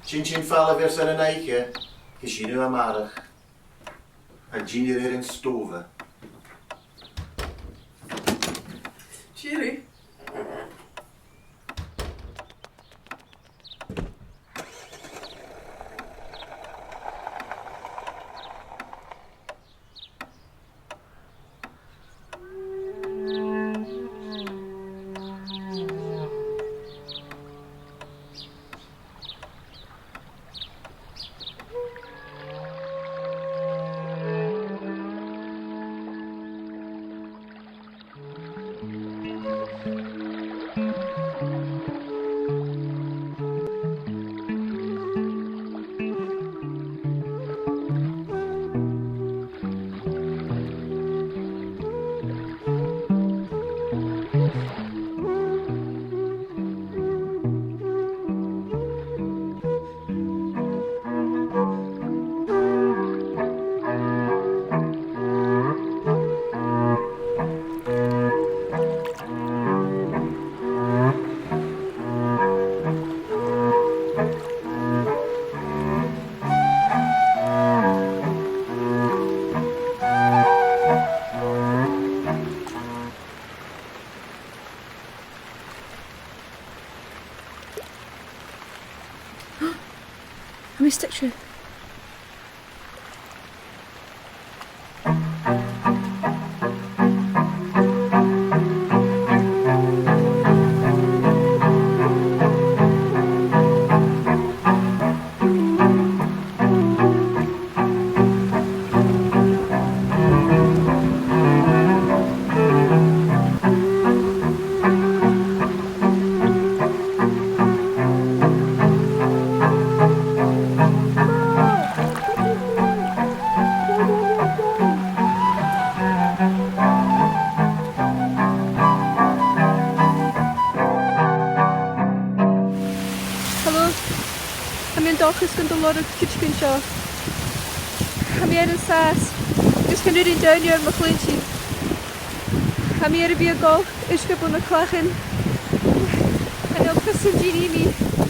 Chin falla vers aan een eikje, is je nu amarig. En Gini er in stoven. Chiri? Let me stick to you. Is going to lot of kitchen shop. I'm here in Sass. Just going to read down here in McLeanshire. I'm here to be a goal. It's good on the clacking. And I'll kiss some Genie me.